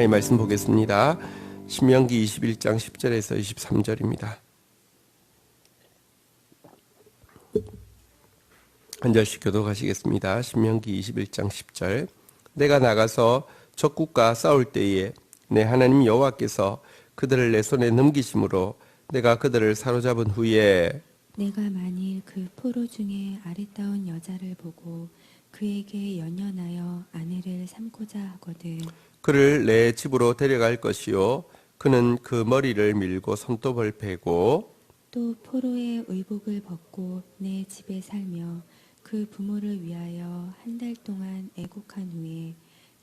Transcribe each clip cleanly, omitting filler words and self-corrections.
하나님 말씀 보겠습니다. 신명기 21장 10절에서 23절입니다. 한 절씩 교독하시겠습니다. 신명기 21장 10절. 내가 나가서 적국과 싸울 때에 내 하나님 여호와께서 그들을 내 손에 넘기심으로 내가 그들을 사로잡은 후에 내가 만일 그 포로 중에 아리따운 여자를 보고 그에게 연연하여 아내를 삼고자 하거든 그를 내 집으로 데려갈 것이요 그는 그 머리를 밀고 손톱을 베고 또 포로의 의복을 벗고 내 집에 살며 그 부모를 위하여 한 달 동안 애국한 후에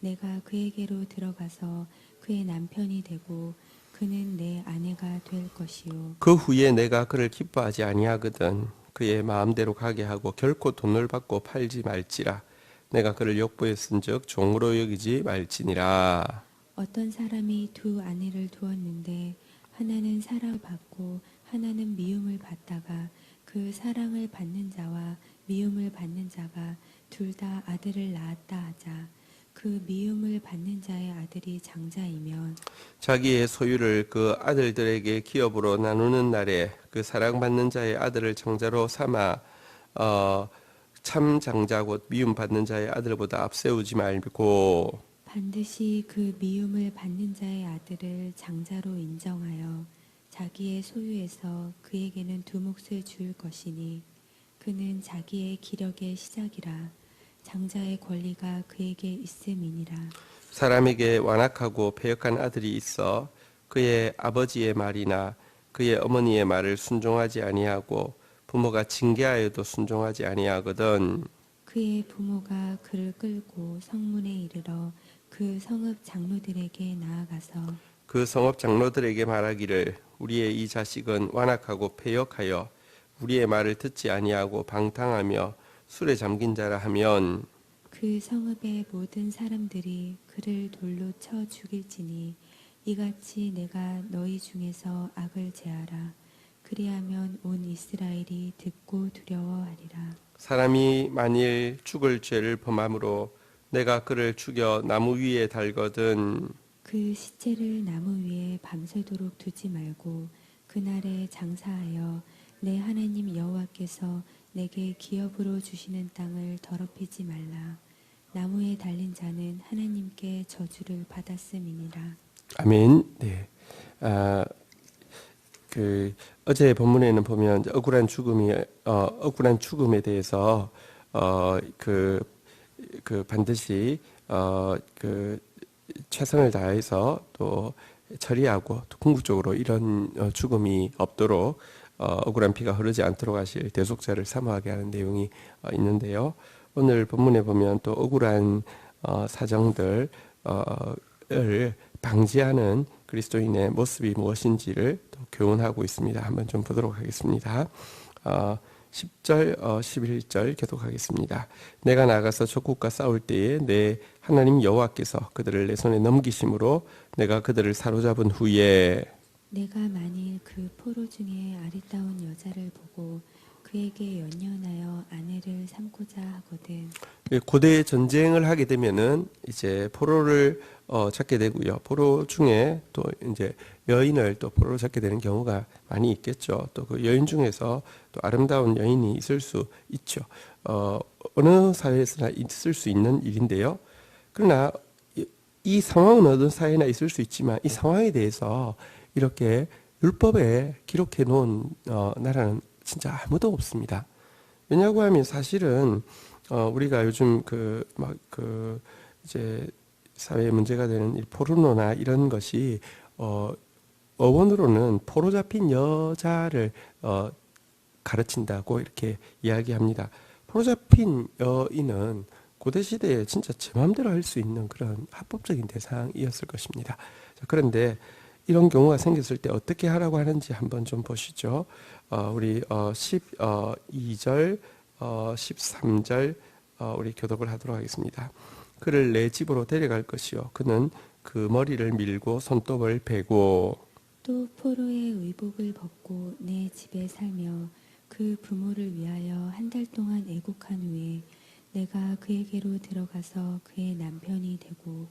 내가 그에게로 들어가서 그의 남편이 되고 그는 내 아내가 될 것이요 그 후에 내가 그를 기뻐하지 아니하거든 그의 마음대로 가게 하고 결코 돈을 받고 팔지 말지라 내가 그를 욕보에 쓴즉 종으로 여기지 말지니라. 어떤 사람이 두 아내를 두었는데 하나는 사랑을 받고 하나는 미움을 받다가 그 사랑을 받는 자와 미움을 받는 자가 둘 다 아들을 낳았다 하자. 그 미움을 받는 자의 아들이 장자이면 자기의 소유를 그 아들들에게 기업으로 나누는 날에 그 사랑받는 자의 아들을 장자로 삼아 참 장자 곧 미움받는 자의 아들보다 앞세우지 말고 반드시 그 미움을 받는 자의 아들을 장자로 인정하여 자기의 소유에서 그에게는 두 몫을 줄 것이니 그는 자기의 기력의 시작이라 장자의 권리가 그에게 있음이니라. 사람에게 완악하고 패역한 아들이 있어 그의 아버지의 말이나 그의 어머니의 말을 순종하지 아니하고 부모가 징계하여도 순종하지 아니하거든. 그의 부모가 그를 끌고 성문에 이르러 그 성읍 장로들에게 나아가서 그 성읍 장로들에게 말하기를 우리의 이 자식은 완악하고 패역하여 우리의 말을 듣지 아니하고 방탕하며 술에 잠긴 자라 하면 그 성읍의 모든 사람들이 그를 돌로 쳐 죽일지니 이같이 내가 너희 중에서 악을 제하라. 그리하면 온 이스라엘이 듣고 두려워하리라. 사람이 만일 죽을 죄를 범함으로 내가 그를 죽여 나무 위에 달거든 그 시체를 나무 위에 밤새도록 두지 말고 그날에 장사하여 내 하나님 여호와께서 내게 기업으로 주시는 땅을 더럽히지 말라. 나무에 달린 자는 하나님께 저주를 받았음이니라. 아멘. 네. 어제 본문에는 보면 억울한 죽음에 대해서 반드시 최선을 다해서 또 처리하고 또 궁극적으로 이런 죽음이 없도록 억울한 피가 흐르지 않도록 하실 대속자를 사모하게 하는 내용이 있는데요. 오늘 본문에 보면 또 억울한 사정들을 방지하는 그리스도인의 모습이 무엇인지를 또 교훈하고 있습니다. 한번 좀 보도록 하겠습니다. 10절, 11절 교독하겠습니다. 내가 나가서 적국과 싸울 때에 내 하나님 여호와께서 그들을 내 손에 넘기심으로 내가 그들을 사로잡은 후에 내가 만일 그 포로 중에 아리따운 여자를 보고 그에게 연연하여 아내를 삼고자 하거든 고대 전쟁을 하게 되면은 이제 포로를 잡게 되고요. 포로 중에 또 이제 여인을 또 포로로 잡게 되는 경우가 많이 있겠죠. 또 그 여인 중에서 또 아름다운 여인이 있을 수 있죠. 어느 사회에서나 있을 수 있는 일인데요. 그러나 이 상황은 어느 사회나 있을 수 있지만 이 상황에 대해서 이렇게 율법에 기록해 놓은 나라는 진짜 아무도 없습니다. 왜냐고 하면 사실은 우리가 요즘 이제 사회에 문제가 되는 이 포르노나 이런 것이 어원으로는 포로 잡힌 여자를 가르친다고 이렇게 이야기합니다. 포로 잡힌 여인은 고대 시대에 진짜 제 마음대로 할 수 있는 그런 합법적인 대상이었을 것입니다. 그런데 이런 경우가 생겼을 때 어떻게 하라고 하는지 한번 좀 보시죠. 우리 12절, 13절 우리 교독을 하도록 하겠습니다. 그를 내 집으로 데려갈 것이요 그는 그 머리를 밀고 손톱을 베고 또 포로의 의복을 벗고 내 집에 살며 그 부모를 위하여 한 달 동안 애국한 후에 내가 그에게로 들어가서 그의 남편이 되고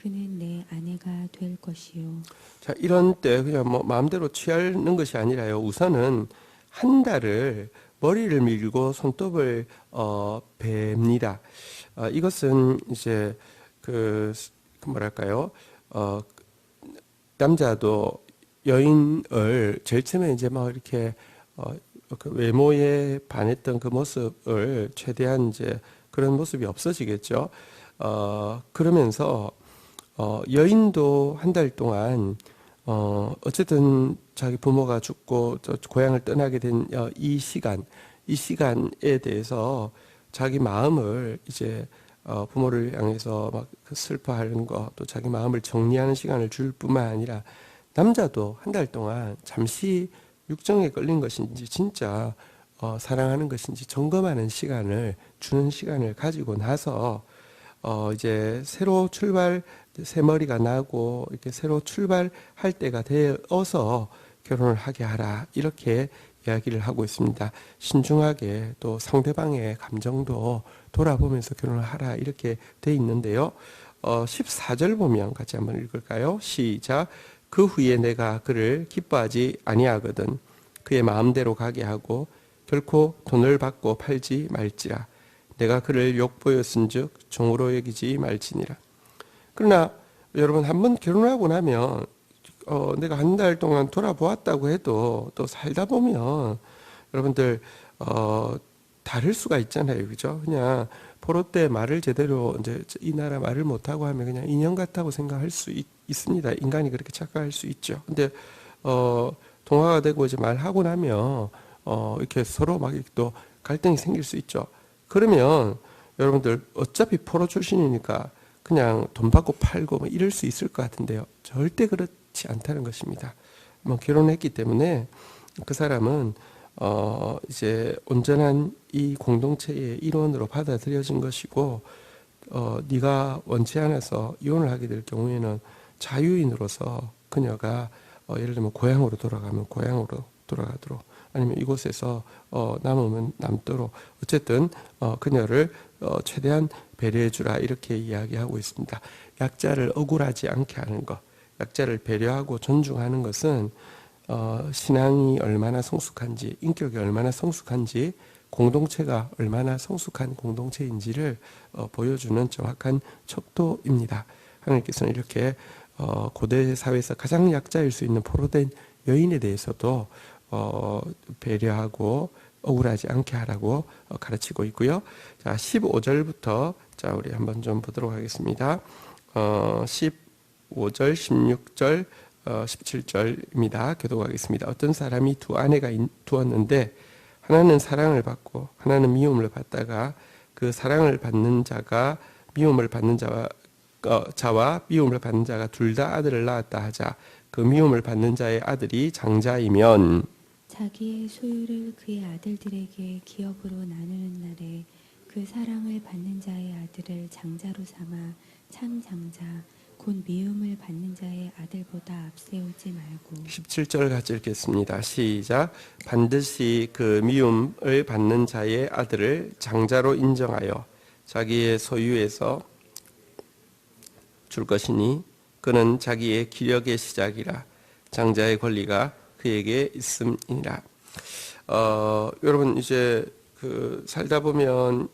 그는 내 아내가 될 것이요. 자, 이런 때 그냥 뭐 마음대로 취하는 것이 아니라요. 우선은 한 달을 머리를 밀고 손톱을 베입니다. 이것은 이제 그 뭐랄까요? 어, 남자도 여인을 제일 처음에 이제 막 이렇게 그 외모에 반했던 그 모습을 최대한 이제 그런 모습이 없어지겠죠. 그러면서 여인도 한 달 동안 어쨌든 자기 부모가 죽고 저 고향을 떠나게 된 이 시간에 대해서 자기 마음을 이제 부모를 향해서 막 슬퍼하는 거, 또 자기 마음을 정리하는 시간을 줄 뿐만 아니라 남자도 한 달 동안 잠시 육정에 걸린 것인지 진짜 사랑하는 것인지 점검하는 시간을 주는 시간을 가지고 나서 이제 새로 새 머리가 나고 이렇게 새로 출발할 때가 되어서 결혼을 하게 하라, 이렇게 이야기를 하고 있습니다. 신중하게 또 상대방의 감정도 돌아보면서 결혼을 하라, 이렇게 돼 있는데요. 14절 보면 같이 한번 읽을까요? 시작. 그 후에 내가 그를 기뻐하지 아니하거든 그의 마음대로 가게 하고 결코 돈을 받고 팔지 말지라. 내가 그를 욕보였은즉 종으로 여기지 말지니라. 그러나 여러분, 한번 결혼하고 나면 내가 한 달 동안 돌아보았다고 해도 또 살다 보면 여러분들 다를 수가 있잖아요, 그죠? 그냥 포로 때 말을 제대로 이제 이 나라 말을 못하고 하면 그냥 인형 같다고 생각할 수 있습니다. 인간이 그렇게 착각할 수 있죠. 근데 동화가 되고 이제 말하고 나면 이렇게 서로 막 또 갈등이 생길 수 있죠. 그러면 여러분들 어차피 포로 출신이니까 그냥 돈 받고 팔고 뭐 이럴 수 있을 것 같은데요. 절대 그렇지 않다는 것입니다. 뭐 결혼했기 때문에 그 사람은 이제 온전한 이 공동체의 일원으로 받아들여진 것이고, 네가 원치 않아서 이혼을 하게 될 경우에는 자유인으로서 그녀가 예를 들면 고향으로 돌아가면 고향으로 돌아가도록, 아니면 이곳에서 남으면 남도록, 어쨌든 그녀를 최대한 배려해 주라, 이렇게 이야기하고 있습니다. 약자를 억울하지 않게 하는 것, 약자를 배려하고 존중하는 것은 신앙이 얼마나 성숙한지, 인격이 얼마나 성숙한지, 공동체가 얼마나 성숙한 공동체인지를 보여주는 정확한 척도입니다. 하나님께서는 이렇게 고대 사회에서 가장 약자일 수 있는 포로된 여인에 대해서도 배려하고 억울하지 않게 하라고 가르치고 있고요. 자, 15절부터 자, 우리 한번 좀 보도록 하겠습니다. 15절, 16절, 17절입니다. 교독하겠습니다. 어떤 사람이 두 아내가 두었는데 하나는 사랑을 받고 하나는 미움을 받다가 그 사랑을 받는 자가 미움을 받는 자와 미움을 받는 자가 둘 다 아들을 낳았다 하자. 그 미움을 받는 자의 아들이 장자이면 자기의 소유를 그의 아들들에게 기업으로 나누는 날에 그 사랑을 받는 자의 아들을 장자로 삼아 참 장자 곧 미움을 받는 자의 아들보다 앞세우지 말고. 17절 같이 읽겠습니다. 시작. 반드시 그 미움을 받는 자의 아들을 장자로 인정하여 자기의 소유에서 줄 것이니 그는 자기의 기력의 시작이라 장자의 권리가 그에게 있음이니라. 여러분, 이제 살다 보면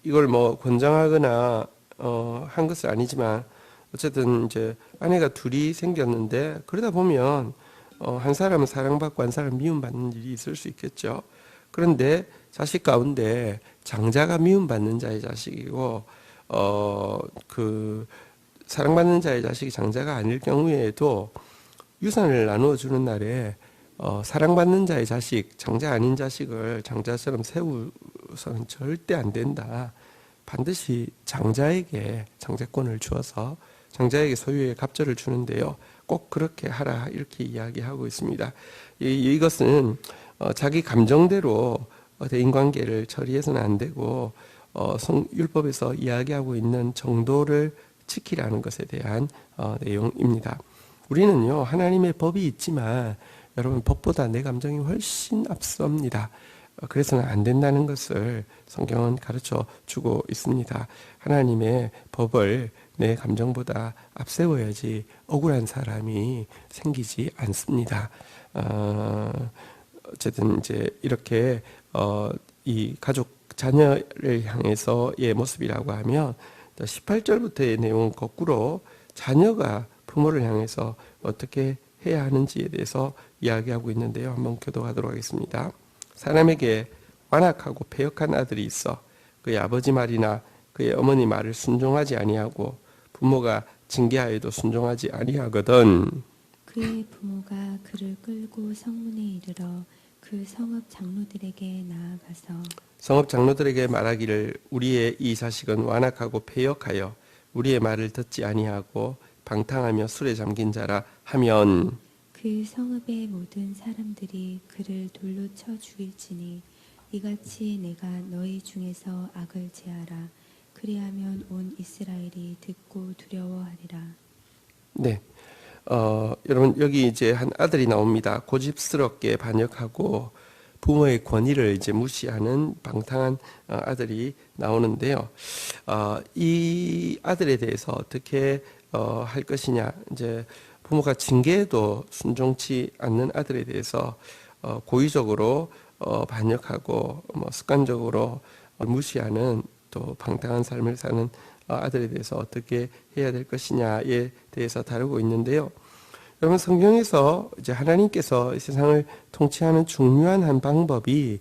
이걸 뭐 권장하거나 한 것은 아니지만 어쨌든 이제 아내가 둘이 생겼는데 그러다 보면 한 사람은 사랑받고 한 사람은 미움받는 일이 있을 수 있겠죠. 그런데 자식 가운데 장자가 미움받는 자의 자식이고 그 사랑받는 자의 자식이 장자가 아닐 경우에도 유산을 나누어 주는 날에 사랑받는 자의 자식, 장자 아닌 자식을 장자처럼 세우서는 절대 안 된다. 반드시 장자에게 장자권을 주어서 장자에게 소유의 갑절을 주는데요. 꼭 그렇게 하라, 이렇게 이야기하고 있습니다. 이것은 자기 감정대로 대인관계를 처리해서는 안 되고 율법에서 이야기하고 있는 정도를 지키라는 것에 대한 내용입니다. 우리는요, 하나님의 법이 있지만 여러분, 법보다 내 감정이 훨씬 앞섭니다. 그래서는 안 된다는 것을 성경은 가르쳐 주고 있습니다. 하나님의 법을 내 감정보다 앞세워야지 억울한 사람이 생기지 않습니다. 어쨌든 이제 이렇게 이 가족 자녀를 향해서의 모습이라고 하면 18절부터의 내용은 거꾸로 자녀가 부모를 향해서 어떻게 해야 하는지에 대해서 이야기하고 있는데요. 한번 교독하도록 하겠습니다. 사람에게 완악하고 패역한 아들이 있어 그의 아버지 말이나 그의 어머니 말을 순종하지 아니하고 부모가 징계하여도 순종하지 아니하거든. 그의 부모가 그를 끌고 성문에 이르러 그 성읍 장로들에게 나아가서 성읍 장로들에게 말하기를 우리의 이 자식은 완악하고 패역하여 우리의 말을 듣지 아니하고 방탕하며 술에 잠긴 자라 하면 그 성읍의 모든 사람들이 그를 돌로 쳐 죽일지니 이같이 내가 너희 중에서 악을 제하라. 그리하면 온 이스라엘이 듣고 두려워하리라. 네. 여러분 여기 이제 한 아들이 나옵니다. 고집스럽게 반역하고 부모의 권위를 이제 무시하는 방탕한 아들이 나오는데요. 이 아들에 대해서 어떻게 할 것이냐, 이제 부모가 징계해도 순종치 않는 아들에 대해서 고의적으로 반역하고 습관적으로 무시하는 또 방탕한 삶을 사는 아들에 대해서 어떻게 해야 될 것이냐에 대해서 다루고 있는데요. 여러분 성경에서 이제 하나님께서 이 세상을 통치하는 중요한 한 방법이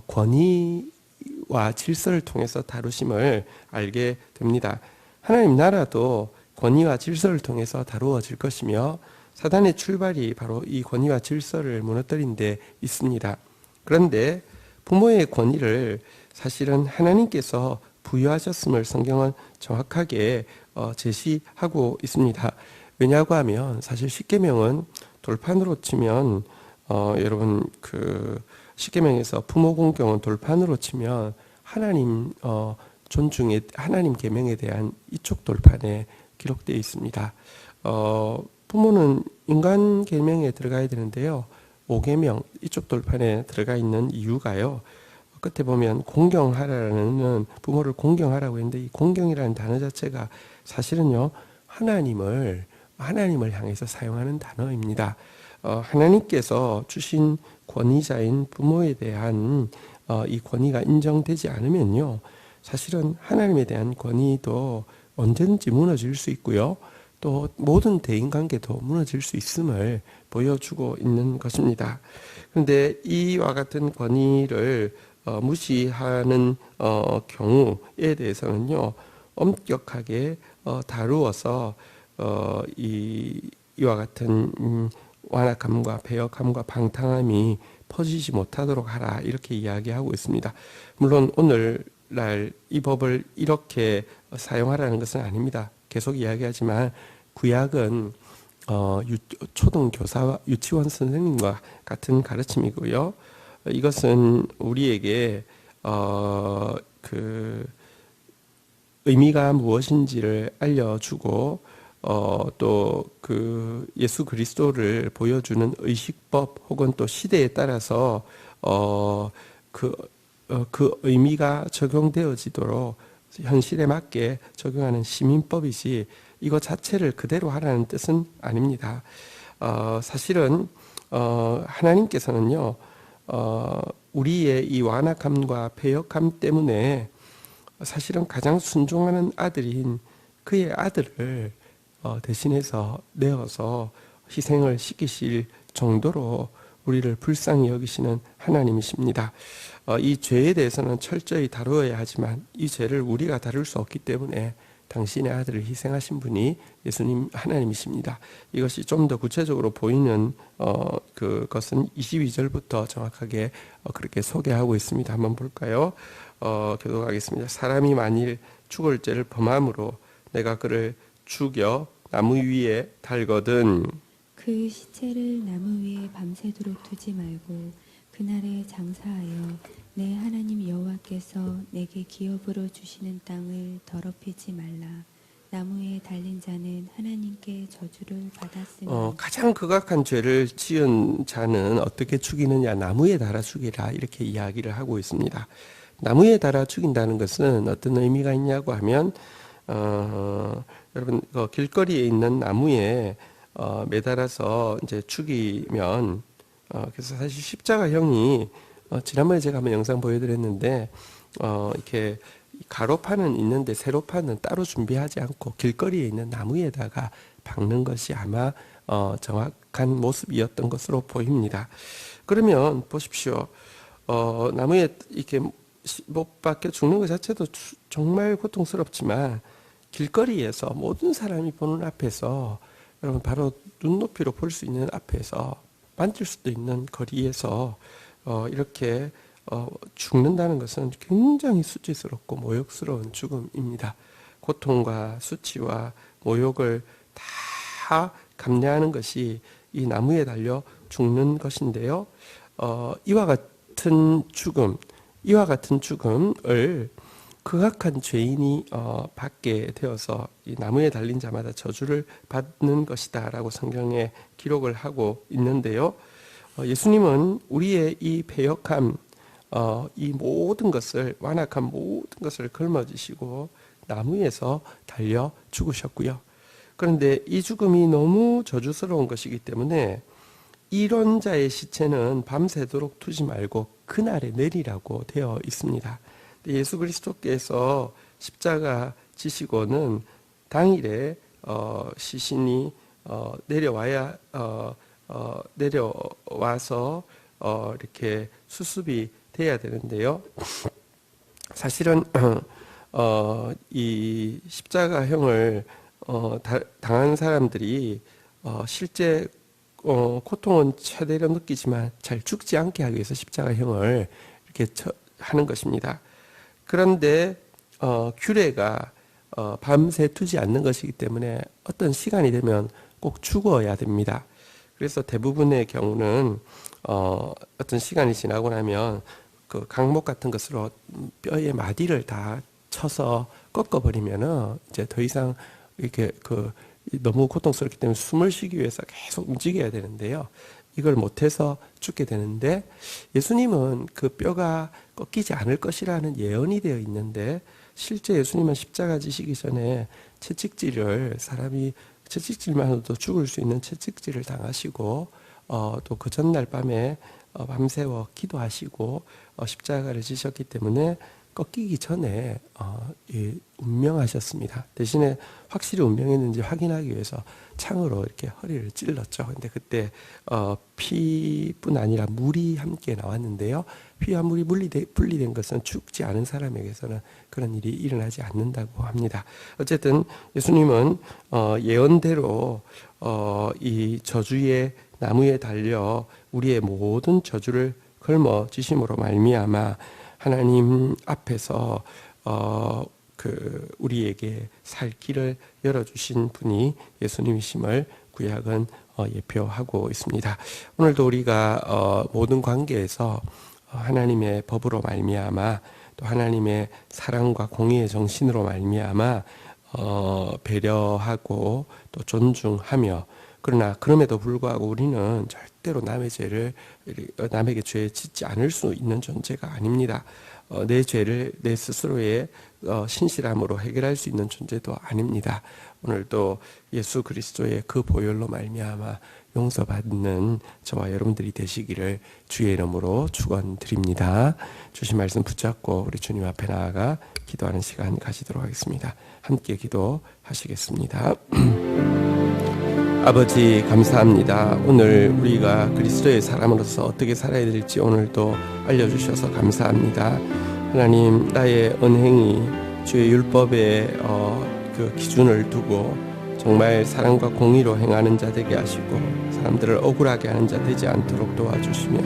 권위와 질서를 통해서 다루심을 알게 됩니다. 하나님 나라도 권위와 질서를 통해서 다루어질 것이며 사단의 출발이 바로 이 권위와 질서를 무너뜨린 데 있습니다. 그런데 부모의 권위를 사실은 하나님께서 부여하셨음을 성경은 정확하게 제시하고 있습니다. 왜냐고 하면 사실 십계명은 돌판으로 치면 여러분 그 십계명에서 부모 공경은 돌판으로 치면 하나님 존중에 하나님 계명에 대한 이쪽 돌판에 기록되어 있습니다. 부모는 인간 계명에 들어가야 되는데요. 5계명 이쪽 돌판에 들어가 있는 이유가요. 끝에 보면 공경하라는 부모를 공경하라고 했는데 이 공경이라는 단어 자체가 사실은요 하나님을 향해서 사용하는 단어입니다. 하나님께서 주신 권위자인 부모에 대한 이 권위가 인정되지 않으면요 사실은 하나님에 대한 권위도 언제든지 무너질 수 있고요 또 모든 대인관계도 무너질 수 있음을 보여주고 있는 것입니다. 그런데 이와 같은 권위를 무시하는 경우에 대해서는요 엄격하게 다루어서 이와 같은 완악함과 배역함과 방탕함이 퍼지지 못하도록 하라 이렇게 이야기하고 있습니다. 물론 오늘날 이 법을 이렇게 사용하라는 것은 아닙니다. 계속 이야기하지만 구약은 초등교사와 유치원 선생님과 같은 가르침이고요. 이것은 우리에게 그 의미가 무엇인지를 알려주고 또 그 예수 그리스도를 보여주는 의식법 혹은 또 시대에 따라서 그 의미가 적용되어지도록 현실에 맞게 적용하는 시민법이지 이것 자체를 그대로 하라는 뜻은 아닙니다. 사실은 하나님께서는요 우리의 이 완악함과 패역함 때문에 사실은 가장 순종하는 아들인 그의 아들을 대신해서 내어서 희생을 시키실 정도로 우리를 불쌍히 여기시는 하나님이십니다. 이 죄에 대해서는 철저히 다루어야 하지만 이 죄를 우리가 다룰 수 없기 때문에 당신의 아들을 희생하신 분이 예수님 하나님이십니다. 이것이 좀 더 구체적으로 보이는 그것은 22절부터 정확하게 그렇게 소개하고 있습니다. 한번 볼까요? 교독하겠습니다. 사람이 만일 죽을 죄를 범함으로 내가 그를 죽여 나무 위에 달거든 그 시체를 나무 위에 밤새도록 두지 말고 그날에 장사하여 내 하나님 여호와께서 내게 기업으로 주시는 땅을 더럽히지 말라. 나무에 달린 자는 하나님께 저주를 받았으니 가장 극악한 죄를 지은 자는 어떻게 죽이느냐 나무에 달아 죽이라 이렇게 이야기를 하고 있습니다. 나무에 달아 죽인다는 것은 어떤 의미가 있냐고 하면 여러분 길거리에 있는 나무에 매달아서 이제 죽이면 그래서 사실 십자가형이 지난번에 제가 한번 영상 보여드렸는데 이렇게 가로판은 있는데 세로판은 따로 준비하지 않고 길거리에 있는 나무에다가 박는 것이 아마 정확한 모습이었던 것으로 보입니다. 그러면 보십시오. 나무에 이렇게 못 박혀 죽는 것 자체도 정말 고통스럽지만 길거리에서 모든 사람이 보는 앞에서 여러분 바로 눈높이로 볼 수 있는 앞에서 만질 수도 있는 거리에서 이렇게 죽는다는 것은 굉장히 수치스럽고 모욕스러운 죽음입니다. 고통과 수치와 모욕을 다 감내하는 것이 이 나무에 달려 죽는 것인데요. 이와 같은 죽음을 극악한 죄인이 받게 되어서 이 나무에 달린 자마다 저주를 받는 것이다라고 성경에 기록을 하고 있는데요. 예수님은 우리의 이 패역함, 이 모든 것을 완악한 모든 것을 걸머지시고 나무에서 달려 죽으셨고요. 그런데 이 죽음이 너무 저주스러운 것이기 때문에 이런 자의 시체는 밤새도록 두지 말고 그날에 내리라고 되어 있습니다. 예수 그리스도께서 십자가 지시고는 당일에 시신이 내려와서 이렇게 수습이 돼야 되는데요. 사실은 이 십자가형을 당한 사람들이 실제 고통은 최대로 느끼지만 잘 죽지 않게 하기 위해서 십자가형을 이렇게 하는 것입니다. 그런데 규례가 밤새 두지 않는 것이기 때문에 어떤 시간이 되면 꼭 죽어야 됩니다. 그래서 대부분의 경우는 어떤 시간이 지나고 나면 그 강목 같은 것으로 뼈의 마디를 다 쳐서 꺾어버리면은 이제 더 이상 이렇게 너무 고통스럽기 때문에 숨을 쉬기 위해서 계속 움직여야 되는데요. 이걸 못해서 죽게 되는데 예수님은 그 뼈가 꺾이지 않을 것이라는 예언이 되어 있는데 실제 예수님은 십자가 지시기 전에 사람이 채찍질만으로도 죽을 수 있는 채찍질을 당하시고 또 그 전날 밤에 밤새워 기도하시고 십자가를 지셨기 때문에 꺾이기 전에 운명하셨습니다. 대신에 확실히 운명했는지 확인하기 위해서 창으로 이렇게 허리를 찔렀죠. 근데 그때 피뿐 아니라 물이 함께 나왔는데요. 피와 물이 분리된 것은 죽지 않은 사람에게서는 그런 일이 일어나지 않는다고 합니다. 어쨌든 예수님은 예언대로 이 저주의 나무에 달려 우리의 모든 저주를 걸머지심으로 말미암아 하나님 앞에서 우리에게 살 길을 열어주신 분이 예수님이심을 구약은 예표하고 있습니다. 오늘도 우리가 모든 관계에서 하나님의 법으로 말미암아 또 하나님의 사랑과 공의의 정신으로 말미암아 배려하고 또 존중하며 그러나 그럼에도 불구하고 우리는 절대로 남에게 죄 짓지 않을 수 있는 존재가 아닙니다. 내 죄를 내 스스로의 신실함으로 해결할 수 있는 존재도 아닙니다. 오늘도 예수 그리스도의 그 보혈로 말미암아 용서받는 저와 여러분들이 되시기를 주의 이름으로 축원드립니다. 주신 말씀 붙잡고 우리 주님 앞에 나아가 기도하는 시간 가지도록 하겠습니다. 함께 기도하시겠습니다. 아버지 감사합니다. 오늘 우리가 그리스도의 사람으로서 어떻게 살아야 될지 오늘도 알려주셔서 감사합니다. 하나님 나의 언행이 주의 율법의 그 기준을 두고 정말 사랑과 공의로 행하는 자 되게 하시고 사람들을 억울하게 하는 자 되지 않도록 도와주시며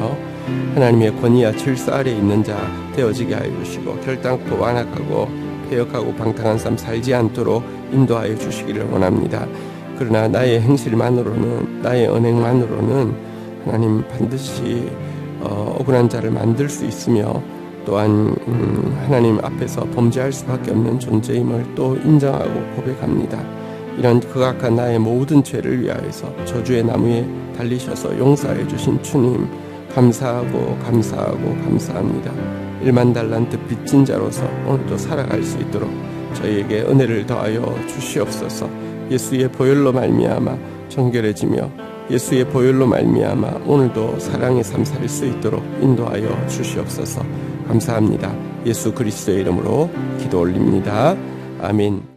하나님의 권위와 질서 아래에 있는 자 되어지게 하여 주시고 결단코 완악하고 패역하고 방탕한 삶 살지 않도록 인도하여 주시기를 원합니다. 그러나 나의 행실만으로는 나의 언행만으로는 하나님 반드시 억울한 자를 만들 수 있으며 또한 하나님 앞에서 범죄할 수밖에 없는 존재임을 또 인정하고 고백합니다. 이런 극악한 나의 모든 죄를 위하여서 저주의 나무에 달리셔서 용서해 주신 주님 감사하고 감사합니다. 1만 달란트 빚진 자로서 오늘도 살아갈 수 있도록 저희에게 은혜를 더하여 주시옵소서. 예수의 보혈로 말미암아 정결해지며 예수의 보혈로 말미암아 오늘도 사랑의 삶 살 수 있도록 인도하여 주시옵소서. 감사합니다. 예수 그리스도의 이름으로 기도 올립니다. 아멘.